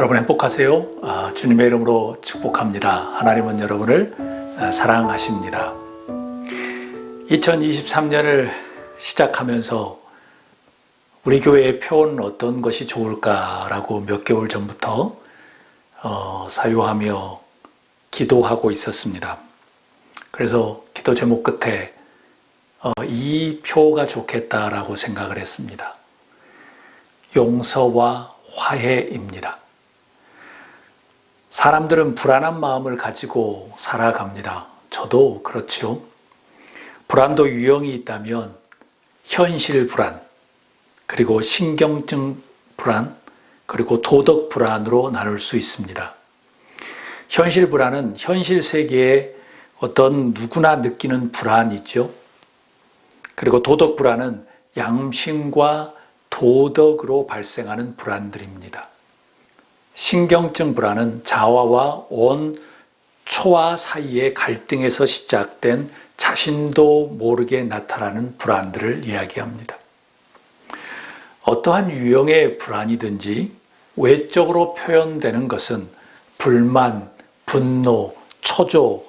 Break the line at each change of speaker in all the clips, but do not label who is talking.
여러분 행복하세요? 주님의 이름으로 축복합니다. 하나님은 여러분을 사랑하십니다. 2023년을 시작하면서 우리 교회의 표는 어떤 것이 좋을까라고 몇 개월 전부터 사유하며 기도하고 있었습니다. 그래서 기도 제목 끝에 이 표가 좋겠다라고 생각을 했습니다. 용서와 화해입니다. 사람들은 불안한 마음을 가지고 살아갑니다. 저도 그렇죠. 불안도 유형이 있다면 현실 불안, 그리고 신경증 불안, 그리고 도덕 불안으로 나눌 수 있습니다. 현실 불안은 현실 세계에 어떤 누구나 느끼는 불안이죠. 그리고 도덕 불안은 양심과 도덕으로 발생하는 불안들입니다. 신경증 불안은 자아와 온 초아 사이의 갈등에서 시작된 자신도 모르게 나타나는 불안들을 이야기합니다. 어떠한 유형의 불안이든지 외적으로 표현되는 것은 불만, 분노, 초조,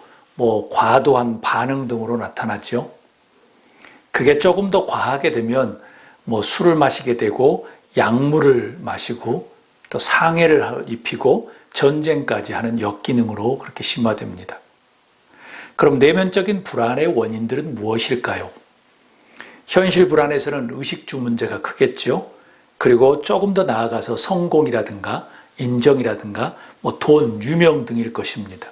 과도한 반응 등으로 나타나죠. 그게 조금 더 과하게 되면 술을 마시게 되고 약물을 마시고 또 상해를 입히고 전쟁까지 하는 역기능으로 그렇게 심화됩니다. 그럼 내면적인 불안의 원인들은 무엇일까요? 현실 불안에서는 의식주 문제가 크겠죠. 그리고 조금 더 나아가서 성공이라든가 인정이라든가 돈, 유명 등일 것입니다.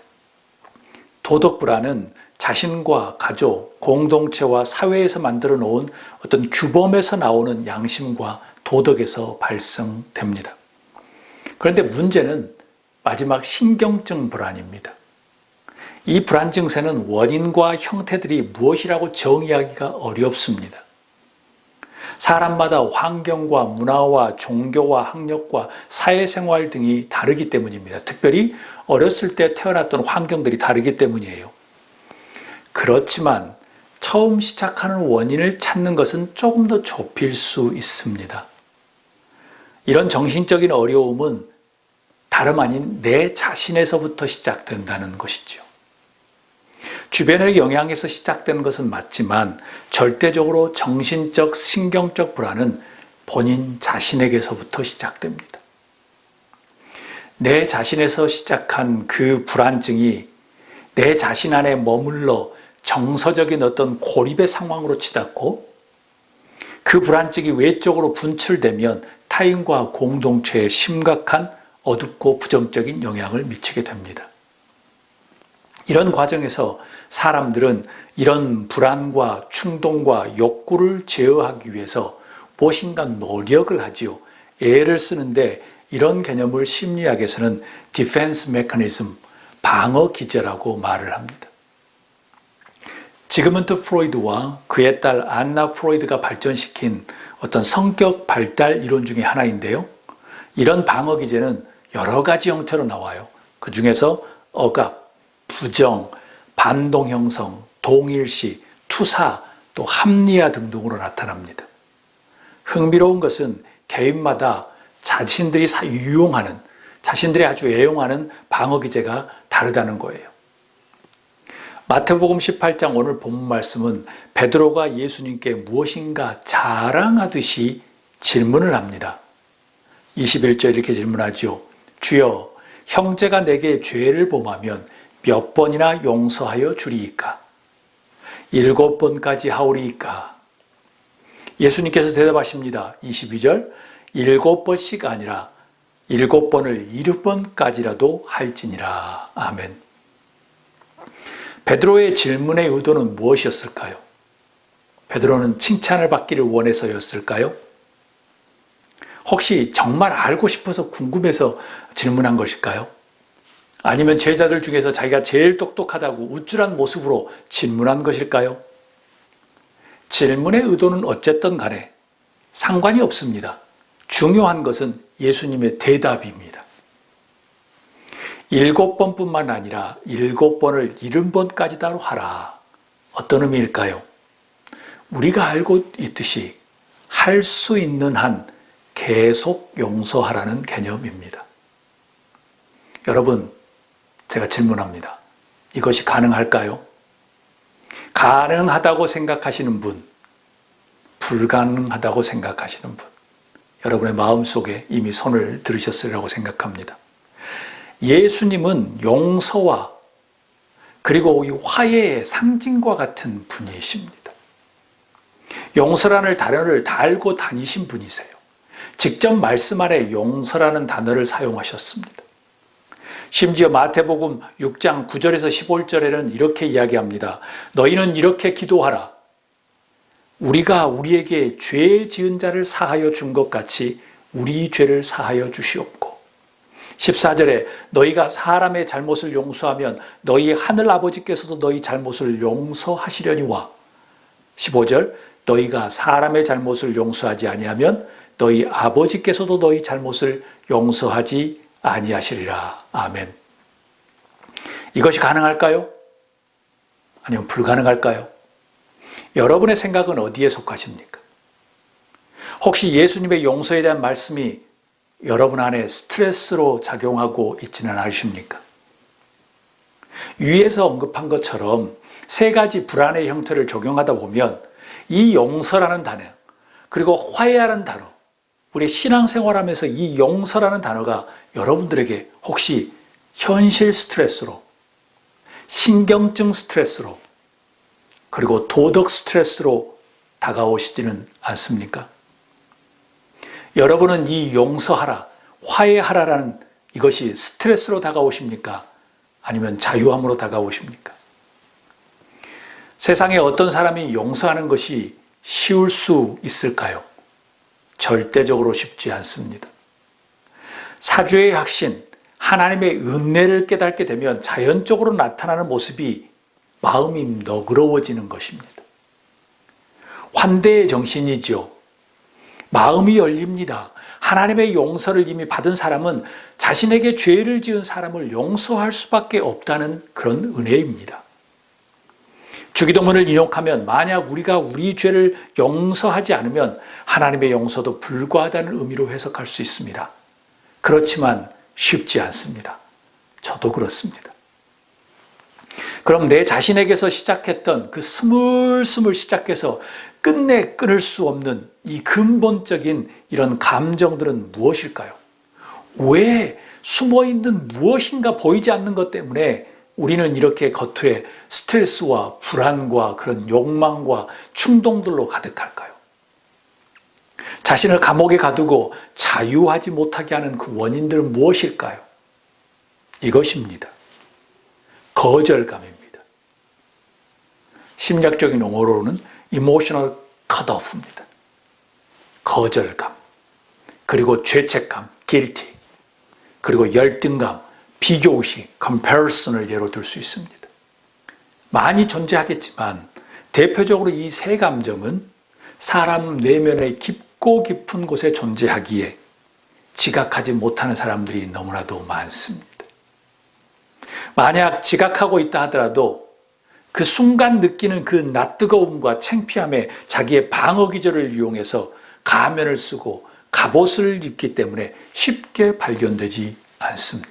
도덕 불안은 자신과 가족, 공동체와 사회에서 만들어 놓은 어떤 규범에서 나오는 양심과 도덕에서 발생됩니다. 그런데 문제는 마지막 신경증 불안입니다. 이 불안 증세는 원인과 형태들이 무엇이라고 정의하기가 어렵습니다. 사람마다 환경과 문화와 종교와 학력과 사회생활 등이 다르기 때문입니다. 특별히 어렸을 때 태어났던 환경들이 다르기 때문이에요. 그렇지만 처음 시작하는 원인을 찾는 것은 조금 더 좁힐 수 있습니다. 이런 정신적인 어려움은 다름 아닌 내 자신에서부터 시작된다는 것이죠. 주변의 영향에서 시작되는 것은 맞지만 절대적으로 정신적, 신경적 불안은 본인 자신에게서부터 시작됩니다. 내 자신에서 시작한 그 불안증이 내 자신 안에 머물러 정서적인 어떤 고립의 상황으로 치닫고 그 불안증이 외적으로 분출되면 타인과 공동체에 심각한 어둡고 부정적인 영향을 미치게 됩니다. 이런 과정에서 사람들은 이런 불안과 충동과 욕구를 제어하기 위해서 무엇인가 노력을 하지요. 애를 쓰는데 이런 개념을 심리학에서는 디펜스 메커니즘, 방어 기제라고 말을 합니다. 지그문트 프로이드와 그의 딸 안나 프로이드가 발전시킨 어떤 성격 발달 이론 중에 하나인데요. 이런 방어 기제는 여러 가지 형태로 나와요. 그 중에서 억압, 부정, 반동 형성, 동일시, 투사, 또 합리화 등등으로 나타납니다. 흥미로운 것은 개인마다 자신들이 유용하는, 자신들이 아주 애용하는 방어 기제가 다르다는 거예요. 마태복음 18장 오늘 본문 말씀은 베드로가 예수님께 무엇인가 자랑하듯이 질문을 합니다. 21절 이렇게 질문하죠. 주여, 형제가 내게 죄를 범하면 몇 번이나 용서하여 주리이까? 7번까지 하오리이까? 예수님께서 대답하십니다. 22절, 7번씩 아니라 7번을 7번까지라도 할지니라. 아멘. 베드로의 질문의 의도는 무엇이었을까요? 베드로는 칭찬을 받기를 원해서였을까요? 혹시 정말 알고 싶어서 궁금해서 질문한 것일까요? 아니면 제자들 중에서 자기가 제일 똑똑하다고 우쭐한 모습으로 질문한 것일까요? 질문의 의도는 어쨌든 간에 상관이 없습니다. 중요한 것은 예수님의 대답입니다. 7번뿐만 아니라 7번을 70번까지도 하라. 어떤 의미일까요? 우리가 알고 있듯이 할 수 있는 한 계속 용서하라는 개념입니다. 여러분, 제가 질문합니다. 이것이 가능할까요? 가능하다고 생각하시는 분, 불가능하다고 생각하시는 분, 여러분의 마음속에 이미 손을 들으셨으리라고 생각합니다. 예수님은 용서와 그리고 이 화해의 상징과 같은 분이십니다. 용서라는 단어를 다 알고 다니신 분이세요. 직접 말씀 안에 용서라는 단어를 사용하셨습니다. 심지어 마태복음 6장 9절에서 15절에는 이렇게 이야기합니다. 너희는 이렇게 기도하라. 우리가 우리에게 죄 지은 자를 사하여 준 것 같이 우리 죄를 사하여 주시옵고. 14절에 너희가 사람의 잘못을 용서하면 너희 하늘 아버지께서도 너희 잘못을 용서하시려니와. 15절 너희가 사람의 잘못을 용서하지 아니하면 너희 아버지께서도 너희 잘못을 용서하지 아니하시리라. 아멘. 이것이 가능할까요? 아니면 불가능할까요? 여러분의 생각은 어디에 속하십니까? 혹시 예수님의 용서에 대한 말씀이 여러분 안에 스트레스로 작용하고 있지는 않으십니까? 위에서 언급한 것처럼 세 가지 불안의 형태를 적용하다 보면 이 용서라는 단어, 그리고 화해하는 단어, 우리 신앙생활하면서 이 용서라는 단어가 여러분들에게 혹시 현실 스트레스로, 신경증 스트레스로, 그리고 도덕 스트레스로 다가오시지는 않습니까? 여러분은 이 용서하라, 화해하라라는 이것이 스트레스로 다가오십니까? 아니면 자유함으로 다가오십니까? 세상에 어떤 사람이 용서하는 것이 쉬울 수 있을까요? 절대적으로 쉽지 않습니다. 사죄의 확신, 하나님의 은혜를 깨닫게 되면 자연적으로 나타나는 모습이 마음이 너그러워지는 것입니다. 환대의 정신이지요. 마음이 열립니다. 하나님의 용서를 이미 받은 사람은 자신에게 죄를 지은 사람을 용서할 수밖에 없다는 그런 은혜입니다. 주기도문을 인용하면 만약 우리가 우리 죄를 용서하지 않으면 하나님의 용서도 불과하다는 의미로 해석할 수 있습니다. 그렇지만 쉽지 않습니다. 저도 그렇습니다. 그럼 내 자신에게서 시작했던 그 스물스물 시작해서 끝내 끊을 수 없는 이 근본적인 이런 감정들은 무엇일까요? 왜 숨어있는 무엇인가 보이지 않는 것 때문에 우리는 이렇게 겉에 스트레스와 불안과 그런 욕망과 충동들로 가득할까요? 자신을 감옥에 가두고 자유하지 못하게 하는 그 원인들은 무엇일까요? 이것입니다. 거절감입니다. 심리학적인 용어로는 emotional cut-off입니다. 거절감, 그리고 죄책감, guilty, 그리고 열등감, 비교의식, comparison을 예로 들 수 있습니다. 많이 존재하겠지만 대표적으로 이 세 감정은 사람 내면의 깊고 깊은 곳에 존재하기에 지각하지 못하는 사람들이 너무나도 많습니다. 만약 지각하고 있다 하더라도 그 순간 느끼는 그 낯뜨거움과 창피함에 자기의 방어 기제를 이용해서 가면을 쓰고 갑옷을 입기 때문에 쉽게 발견되지 않습니다.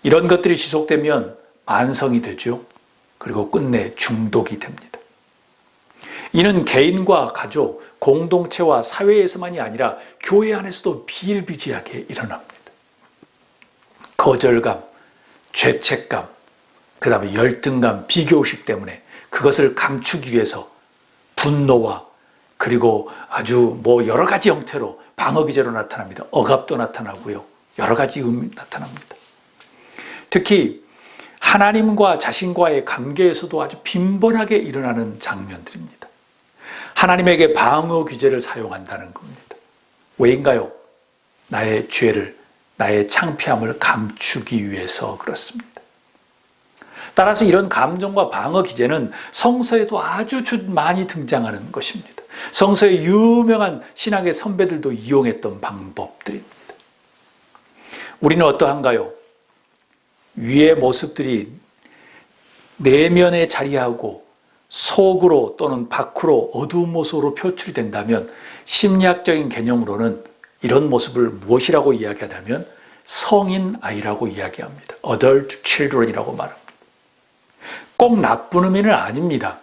이런 것들이 지속되면 만성이 되죠. 그리고 끝내 중독이 됩니다. 이는 개인과 가족, 공동체와 사회에서만이 아니라 교회 안에서도 비일비재하게 일어납니다. 거절감, 죄책감, 그 다음에 열등감, 비교의식 때문에 그것을 감추기 위해서 분노와 그리고 아주 여러 가지 형태로 방어기제로 나타납니다. 억압도 나타나고요. 여러 가지 의미 나타납니다. 특히 하나님과 자신과의 관계에서도 아주 빈번하게 일어나는 장면들입니다. 하나님에게 방어 규제를 사용한다는 겁니다. 왜인가요? 나의 죄를, 나의 창피함을 감추기 위해서 그렇습니다. 따라서 이런 감정과 방어 기제는 성서에도 아주 많이 등장하는 것입니다. 성서의 유명한 신학의 선배들도 이용했던 방법들입니다. 우리는 어떠한가요? 위의 모습들이 내면에 자리하고 속으로 또는 밖으로 어두운 모습으로 표출이 된다면 심리학적인 개념으로는 이런 모습을 무엇이라고 이야기하냐면 성인 아이라고 이야기합니다. adult children이라고 말합니다. 꼭 나쁜 의미는 아닙니다.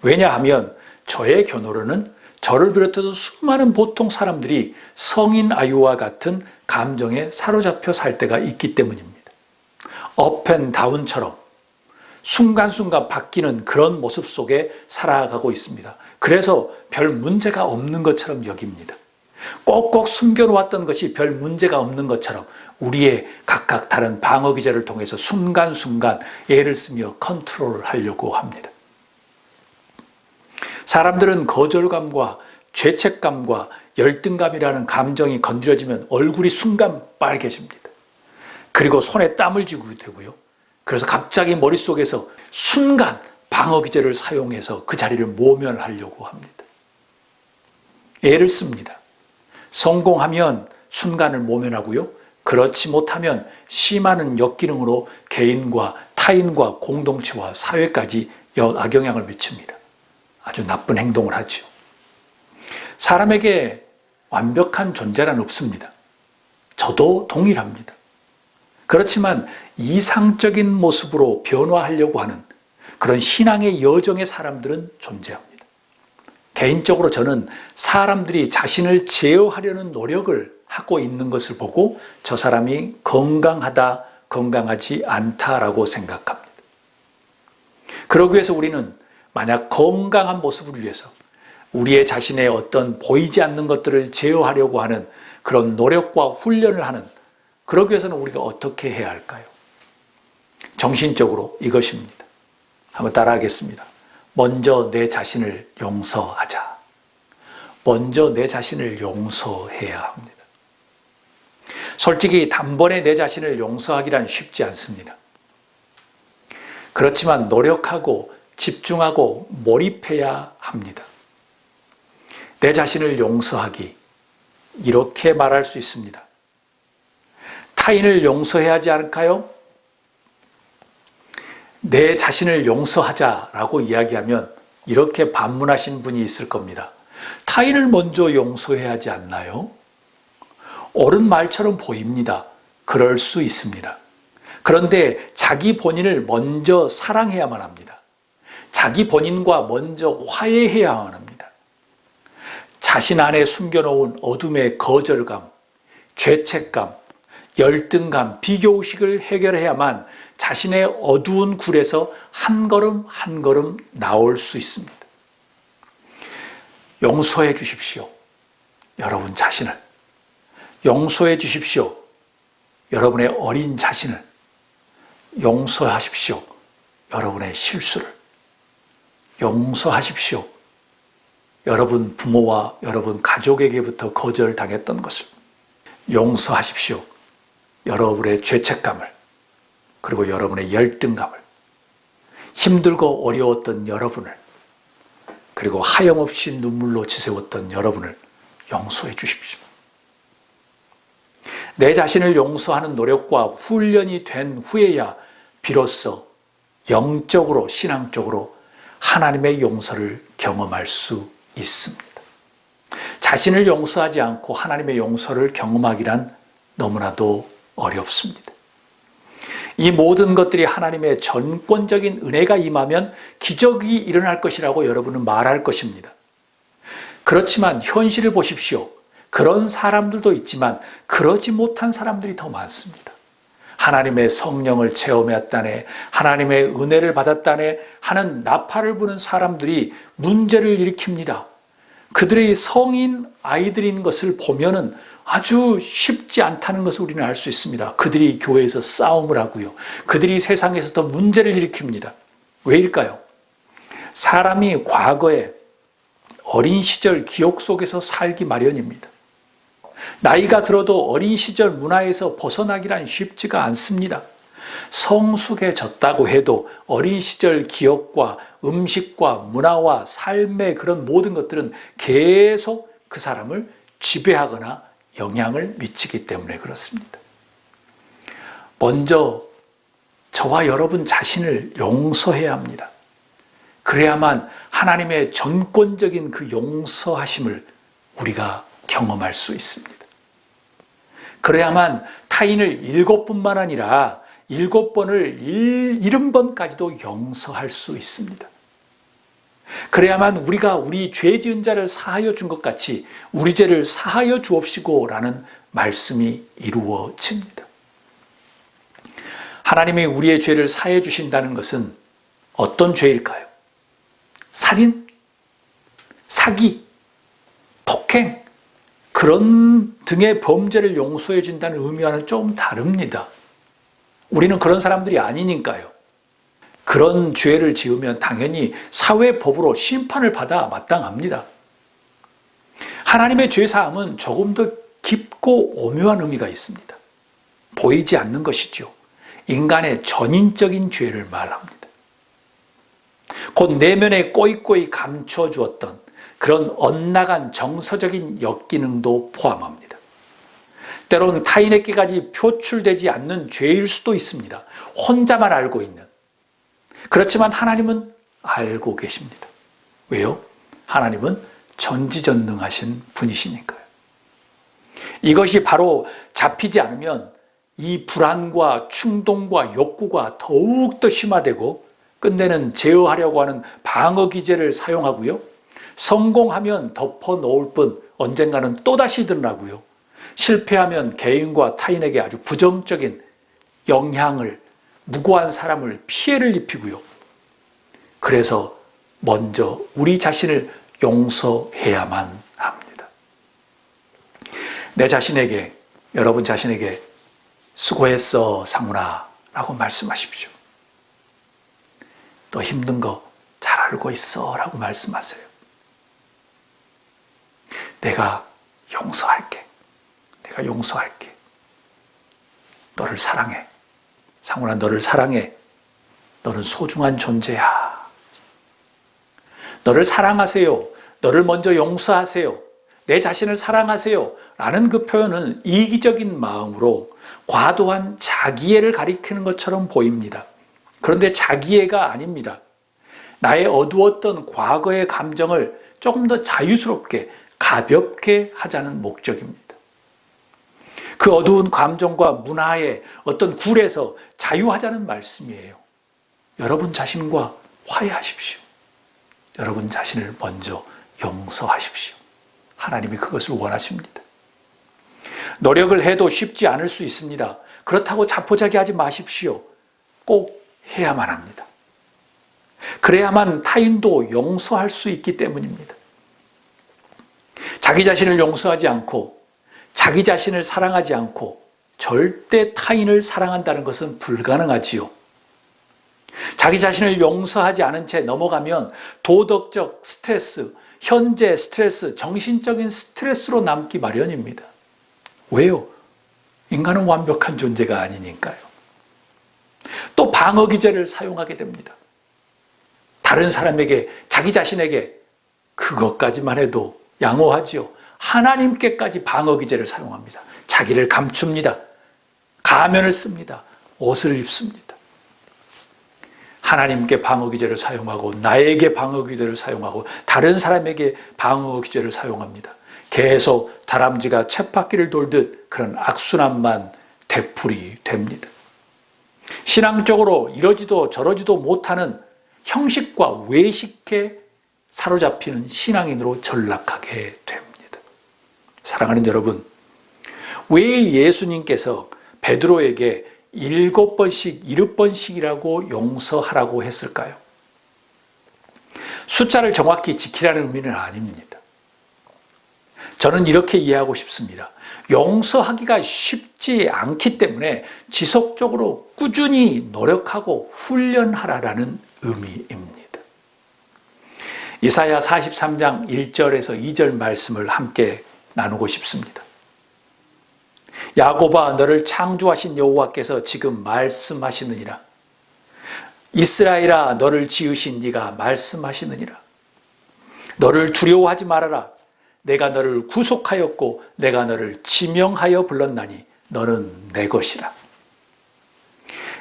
왜냐하면 저의 견해로는 저를 비롯해서 수많은 보통 사람들이 성인 아이와 같은 감정에 사로잡혀 살 때가 있기 때문입니다. 업 앤 다운처럼 순간순간 바뀌는 그런 모습 속에 살아가고 있습니다. 그래서 별 문제가 없는 것처럼 여깁니다. 꼭꼭 숨겨놓았던 것이 별 문제가 없는 것처럼 우리의 각각 다른 방어 기제를 통해서 순간순간 애를 쓰며 컨트롤을 하려고 합니다. 사람들은 거절감과 죄책감과 열등감이라는 감정이 건드려지면 얼굴이 순간 빨개집니다. 그리고 손에 땀을 쥐고 되고요. 그래서 갑자기 머릿속에서 순간 방어 기제를 사용해서 그 자리를 모면하려고 합니다. 애를 씁니다. 성공하면 순간을 모면하고요. 그렇지 못하면 심한 역기능으로 개인과 타인과 공동체와 사회까지 악영향을 미칩니다. 아주 나쁜 행동을 하죠. 사람에게 완벽한 존재란 없습니다. 저도 동일합니다. 그렇지만 이상적인 모습으로 변화하려고 하는 그런 신앙의 여정의 사람들은 존재합니다. 개인적으로 저는 사람들이 자신을 제어하려는 노력을 하고 있는 것을 보고 저 사람이 건강하다, 건강하지 않다라고 생각합니다. 그러기 위해서 우리는 만약 건강한 모습을 위해서 우리의 자신의 어떤 보이지 않는 것들을 제어하려고 하는 그런 노력과 훈련을 하는, 그러기 위해서는 우리가 어떻게 해야 할까요? 정신적으로 이것입니다. 한번 따라하겠습니다. 먼저 내 자신을 용서하자. 먼저 내 자신을 용서해야 합니다. 솔직히 단번에 내 자신을 용서하기란 쉽지 않습니다. 그렇지만 노력하고 집중하고 몰입해야 합니다. 내 자신을 용서하기, 이렇게 말할 수 있습니다. 타인을 용서해야 하지 않을까요? 내 자신을 용서하자라고 이야기하면 이렇게 반문하신 분이 있을 겁니다. 타인을 먼저 용서해야 하지 않나요? 옳은 말처럼 보입니다. 그럴 수 있습니다. 그런데 자기 본인을 먼저 사랑해야만 합니다. 자기 본인과 먼저 화해해야만 합니다. 자신 안에 숨겨놓은 어둠의 거절감, 죄책감, 열등감, 비교의식을 해결해야만 자신의 어두운 굴에서 한 걸음 한 걸음 나올 수 있습니다. 용서해 주십시오. 여러분 자신을. 용서해 주십시오. 여러분의 어린 자신을. 용서하십시오. 여러분의 실수를. 용서하십시오. 여러분 부모와 여러분 가족에게부터 거절당했던 것을. 용서하십시오. 여러분의 죄책감을. 그리고 여러분의 열등감을. 힘들고 어려웠던 여러분을. 그리고 하염없이 눈물로 지새웠던 여러분을 용서해 주십시오. 내 자신을 용서하는 노력과 훈련이 된 후에야 비로소 영적으로, 신앙적으로 하나님의 용서를 경험할 수 있습니다. 자신을 용서하지 않고 하나님의 용서를 경험하기란 너무나도 어렵습니다. 이 모든 것들이 하나님의 전권적인 은혜가 임하면 기적이 일어날 것이라고 여러분은 말할 것입니다. 그렇지만 현실을 보십시오. 그런 사람들도 있지만 그러지 못한 사람들이 더 많습니다. 하나님의 성령을 체험했다네, 하나님의 은혜를 받았다네 하는 나팔을 부는 사람들이 문제를 일으킵니다. 그들의 성인 아이들인 것을 보면은 아주 쉽지 않다는 것을 우리는 알 수 있습니다. 그들이 교회에서 싸움을 하고요. 그들이 세상에서 더 문제를 일으킵니다. 왜일까요? 사람이 과거에 어린 시절 기억 속에서 살기 마련입니다. 나이가 들어도 어린 시절 문화에서 벗어나기란 쉽지가 않습니다. 성숙해졌다고 해도 어린 시절 기억과 음식과 문화와 삶의 그런 모든 것들은 계속 그 사람을 지배하거나 영향을 미치기 때문에 그렇습니다. 먼저 저와 여러분 자신을 용서해야 합니다. 그래야만 하나님의 전권적인 그 용서하심을 우리가 경험할 수 있습니다. 그래야만 타인을 7번만 아니라 7번을 70번까지도 용서할 수 있습니다. 그래야만 우리가 우리 죄 지은 자를 사하여 준 것 같이 우리 죄를 사하여 주옵시고 라는 말씀이 이루어집니다. 하나님이 우리의 죄를 사해 주신다는 것은 어떤 죄일까요? 살인, 사기, 폭행, 그런 등의 범죄를 용서해 준다는 의미와는 좀 다릅니다. 우리는 그런 사람들이 아니니까요. 그런 죄를 지으면 당연히 사회법으로 심판을 받아 마땅합니다. 하나님의 죄사함은 조금 더 깊고 오묘한 의미가 있습니다. 보이지 않는 것이죠. 인간의 전인적인 죄를 말합니다. 곧 내면에 꼬이꼬이 감춰주었던 그런 엇나간 정서적인 역기능도 포함합니다. 때론 타인에게까지 표출되지 않는 죄일 수도 있습니다. 혼자만 알고 있는. 그렇지만 하나님은 알고 계십니다. 왜요? 하나님은 전지전능하신 분이시니까요. 이것이 바로 잡히지 않으면 이 불안과 충동과 욕구가 더욱더 심화되고 끝내는 제어하려고 하는 방어 기제를 사용하고요. 성공하면 덮어놓을 뿐 언젠가는 또다시 드러나고요. 실패하면 개인과 타인에게 아주 부정적인 영향을, 무고한 사람을 피해를 입히고요. 그래서 먼저 우리 자신을 용서해야만 합니다. 내 자신에게, 여러분 자신에게 수고했어 상훈아 라고 말씀하십시오. 너 힘든 거 잘 알고 있어 라고 말씀하세요. 내가 용서할게. 내가 용서할게. 너를 사랑해. 상훈아, 너를 사랑해. 너는 소중한 존재야. 너를 사랑하세요. 너를 먼저 용서하세요. 내 자신을 사랑하세요. 라는 그 표현은 이기적인 마음으로 과도한 자기애를 가리키는 것처럼 보입니다. 그런데 자기애가 아닙니다. 나의 어두웠던 과거의 감정을 조금 더 자유스럽게 가볍게 하자는 목적입니다. 그 어두운 감정과 문화의 어떤 굴에서 자유하자는 말씀이에요. 여러분 자신과 화해하십시오. 여러분 자신을 먼저 용서하십시오. 하나님이 그것을 원하십니다. 노력을 해도 쉽지 않을 수 있습니다. 그렇다고 자포자기하지 마십시오. 꼭 해야만 합니다. 그래야만 타인도 용서할 수 있기 때문입니다. 자기 자신을 용서하지 않고 자기 자신을 사랑하지 않고 절대 타인을 사랑한다는 것은 불가능하지요. 자기 자신을 용서하지 않은 채 넘어가면 도덕적 스트레스, 현재 스트레스, 정신적인 스트레스로 남기 마련입니다. 왜요? 인간은 완벽한 존재가 아니니까요. 또 방어 기제를 사용하게 됩니다. 다른 사람에게, 자기 자신에게 그것까지만 해도 양호하지요. 하나님께까지 방어 기제를 사용합니다. 자기를 감춥니다. 가면을 씁니다. 옷을 입습니다. 하나님께 방어 기제를 사용하고 나에게 방어 기제를 사용하고 다른 사람에게 방어 기제를 사용합니다. 계속 다람쥐가 쳇바퀴를 돌듯 그런 악순환만 되풀이 됩니다. 신앙적으로 이러지도 저러지도 못하는 형식과 외식에 사로잡히는 신앙인으로 전락하게 됩니다. 사랑하는 여러분, 왜 예수님께서 베드로에게 7번씩 70번씩이라고 용서하라고 했을까요? 숫자를 정확히 지키라는 의미는 아닙니다. 저는 이렇게 이해하고 싶습니다. 용서하기가 쉽지 않기 때문에 지속적으로 꾸준히 노력하고 훈련하라라는 의미입니다. 이사야 43장 1절에서 2절 말씀을 함께 나누고 싶습니다. 야곱아, 너를 창조하신 여호와께서 지금 말씀하시느니라. 이스라엘아, 너를 지으신 이가 말씀하시느니라. 너를 두려워하지 말아라. 내가 너를 구속하였고 내가 너를 지명하여 불렀나니 너는 내 것이라.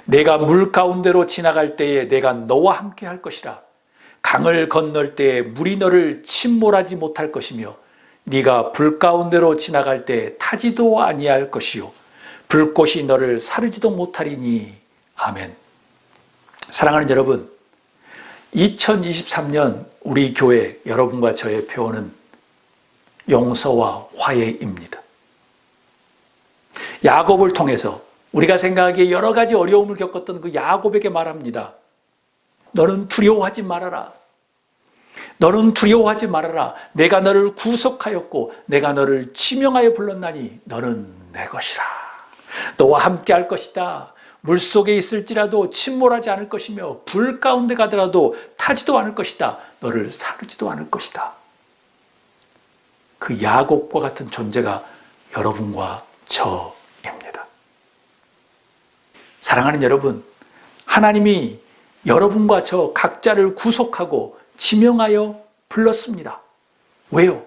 내가 물 가운데로 지나갈 때에 내가 너와 함께 할 것이라. 강을 건널 때에 물이 너를 침몰하지 못할 것이며 네가 불 가운데로 지나갈 때 타지도 아니할 것이요 불꽃이 너를 사르지도 못하리니. 아멘. 사랑하는 여러분, 2023년 우리 교회 여러분과 저의 표어는 용서와 화해입니다. 야곱을 통해서 우리가 생각하기에 여러 가지 어려움을 겪었던 그 야곱에게 말합니다. 너는 두려워하지 말아라. 너는 두려워하지 말아라. 내가 너를 구속하였고 내가 너를 지명하여 불렀나니 너는 내 것이라. 너와 함께 할 것이다. 물속에 있을지라도 침몰하지 않을 것이며 불 가운데 가더라도 타지도 않을 것이다. 너를 사르지도 않을 것이다. 그 야곱과 같은 존재가 여러분과 저입니다. 사랑하는 여러분, 하나님이 여러분과 저 각자를 구속하고 지명하여 불렀습니다. 왜요?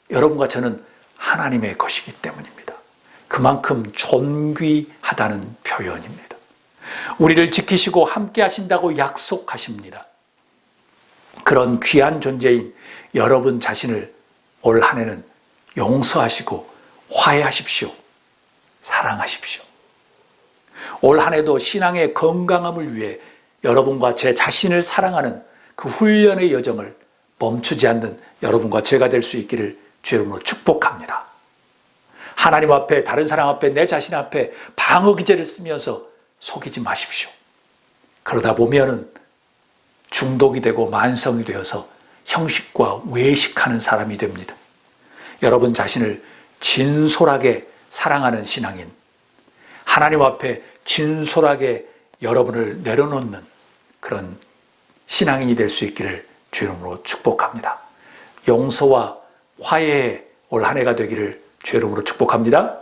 여러분과 저는 하나님의 것이기 때문입니다. 그만큼 존귀하다는 표현입니다. 우리를 지키시고 함께 하신다고 약속하십니다. 그런 귀한 존재인 여러분 자신을 올 한 해는 용서하시고 화해하십시오. 사랑하십시오. 올 한 해도 신앙의 건강함을 위해 여러분과 제 자신을 사랑하는 그 훈련의 여정을 멈추지 않는 여러분과 제가 될 수 있기를 주의 이름으로 축복합니다. 하나님 앞에, 다른 사람 앞에, 내 자신 앞에 방어 기제를 쓰면서 속이지 마십시오. 그러다 보면은 중독이 되고 만성이 되어서 형식과 외식하는 사람이 됩니다. 여러분 자신을 진솔하게 사랑하는 신앙인, 하나님 앞에 진솔하게 여러분을 내려놓는 그런 신앙인이 될 수 있기를 주의 이름으로 축복합니다. 용서와 화해의 올 한 해가 되기를 주의 이름으로 축복합니다.